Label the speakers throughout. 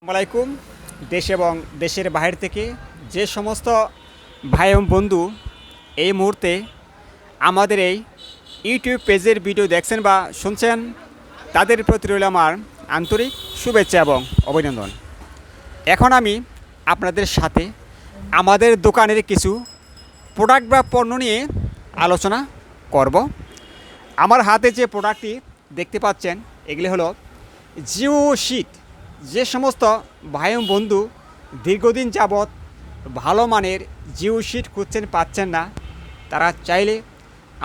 Speaker 1: আসসালামাইকুম। দেশ এবং দেশের বাইরে থেকে যে সমস্ত ভাই এবং বন্ধু এই মুহূর্তে আমাদের এই ইউটিউব পেজের ভিডিও দেখছেন বা শুনছেন, তাদের প্রতি রইল আমার আন্তরিক শুভেচ্ছা এবং অভিনন্দন। এখন আমি আপনাদের সাথে আমাদের দোকানের কিছু প্রোডাক্ট বা পণ্য নিয়ে আলোচনা করব। আমার হাতে যে প্রোডাক্টটি দেখতে পাচ্ছেন, এগুলি হলো জিও শিট। যে সমস্ত ভাই ও বন্ধু দীর্ঘদিন যাবৎ ভালো মানের জিও শিট খুঁজছেন, পাচ্ছেন না, তারা চাইলে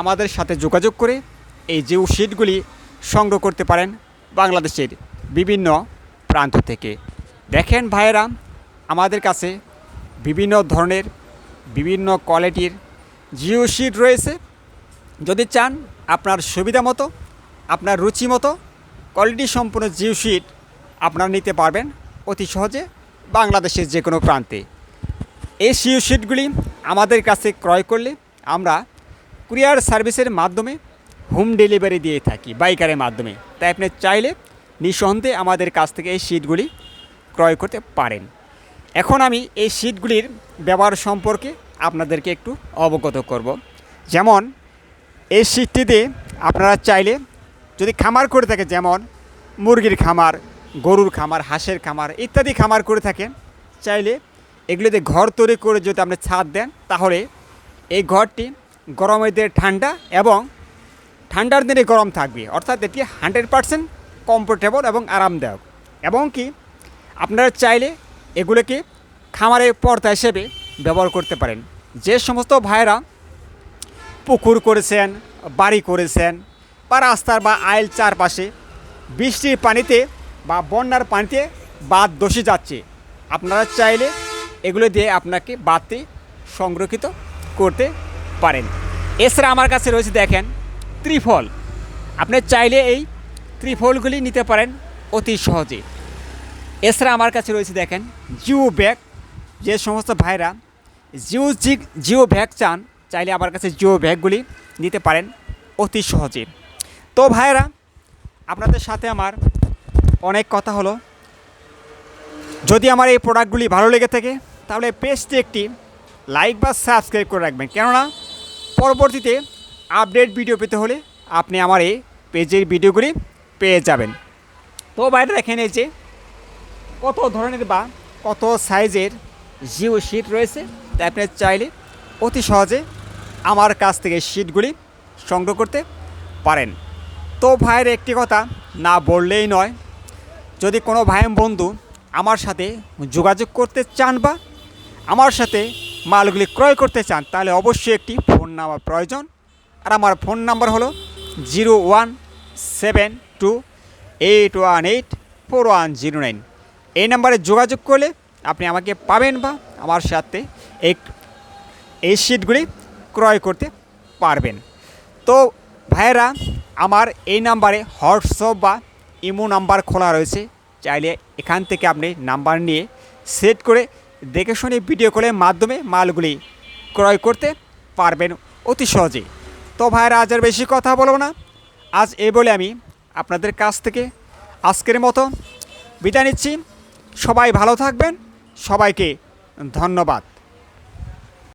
Speaker 1: আমাদের সাথে যোগাযোগ করে এই জিও শিটগুলি সংগ্রহ করতে পারেন বাংলাদেশের বিভিন্ন প্রান্ত থেকে। দেখেন ভাইয়েরা, আমাদের কাছে বিভিন্ন ধরনের বিভিন্ন কোয়ালিটির জিও শিট রয়েছে। যদি চান আপনার সুবিধা মতো, আপনার রুচি মতো কোয়ালিটি সম্পূর্ণ জিও শিট আপনারা নিতে পারবেন অতি সহজে বাংলাদেশের যে কোনো প্রান্তে। এই জিও শিটগুলি আমাদের কাছে ক্রয় করলে আমরা কুরিয়ার সার্ভিসের মাধ্যমে হোম ডেলিভারি দিয়ে থাকি বাইকারের মাধ্যমে। তাই আপনি চাইলে নিঃসন্দেহে আমাদের কাছ থেকে এই শিটগুলি ক্রয় করতে পারেন। এখন আমি এই শিটগুলির ব্যবহার সম্পর্কে আপনাদেরকে একটু অবগত করব। যেমন এই শিটটিতে আপনারা চাইলে যদি খামার করে থাকে, যেমন মুরগির খামার, গরুর খামার, হাঁসের খামার ইত্যাদি খামার করে থাকেন, চাইলে এগুলিতে ঘর তৈরি করে যদি আপনি ছাদ দেন, তাহলে এই ঘরটি গরমের দিনে ঠান্ডা এবং ঠান্ডার দিনে গরম থাকবে। অর্থাৎ এটি 100% কমফোর্টেবল এবং আরামদায়ক। এবং কি আপনারা চাইলে এগুলোকে খামারের পর্দা হিসেবে ব্যবহার করতে পারেন। যে সমস্ত ভাইয়েরা পুকুর করেছেন, বাড়ি করেছেন, বা রাস্তার বা আইল চারপাশে বৃষ্টির পানিতে বা বন্যার পানিতে বাঁধ ধসে যাচ্ছে, আপনারা চাইলে এগুলো দিয়ে আপনাকে বাঁধটি সংরক্ষিত করতে পারেন। এছাড়া আমার কাছে রয়েছে দেখেন ত্রিফল। আপনি চাইলে এই ত্রিফলগুলি নিতে পারেন অতি সহজে। এছাড়া আমার কাছে রয়েছে দেখেন জিও ব্যাগ। যে সমস্ত ভাইরা জিও ব্যাগ চান, চাইলে আমার কাছে জিও ব্যাগগুলি নিতে পারেন অতি সহজে। তো ভাইরা, আপনাদের সাথে আমার অনেক কথা হলো। যদি আমার এই প্রোডাক্টগুলি ভালো লেগে থাকে, তাহলে পেজটি একটি লাইক বা সাবস্ক্রাইব করে রাখবেন, কেননা পরবর্তীতে আপডেট ভিডিও পেতে হলে আপনি আমার এই পেজের ভিডিওগুলি পেয়ে যাবেন। তো বাইরে দেখেন এই যে কত ধরনের বা কত সাইজের জিও শিট রয়েছে। তাই আপনি চাইলে অতি সহজে আমার কাছ থেকে শিটগুলি সংগ্রহ করতে পারেন। তো ভাইয়ের একটি কথা না বললেই নয়, যদি কোনো ভাই বন্ধু আমার সাথে যোগাযোগ করতে চান বা আমার সাথে মালগুলি ক্রয় করতে চান, তাহলে অবশ্যই একটি ফোন নাম্বার প্রয়োজন। আর আমার ফোন নাম্বার হলো 0172818410 এই নাম্বারে যোগাযোগ করলে আপনি আমাকে পাবেন বা আমার সাথে এই শিটগুলি ক্রয় করতে পারবেন। তো ভাইয়েরা, আমার এই নাম্বারে হোয়াটসঅ্যাপ বা ইমো নাম্বার খোলা রয়েছে। চাইলে এখান থেকে আপনি নাম্বার নিয়ে সেট করে দেখে শুনে ভিডিও কলের মাধ্যমে মালগুলি ক্রয় করতে পারবেন অতি সহজে। তো ভাইয়েরা, আজ আর বেশি কথা বলবো না। আজ এই বলে আমি আপনাদের কাছ থেকে আজকের মতো বিদায় নিচ্ছি। সবাই ভালো থাকবেন। সবাইকে ধন্যবাদ।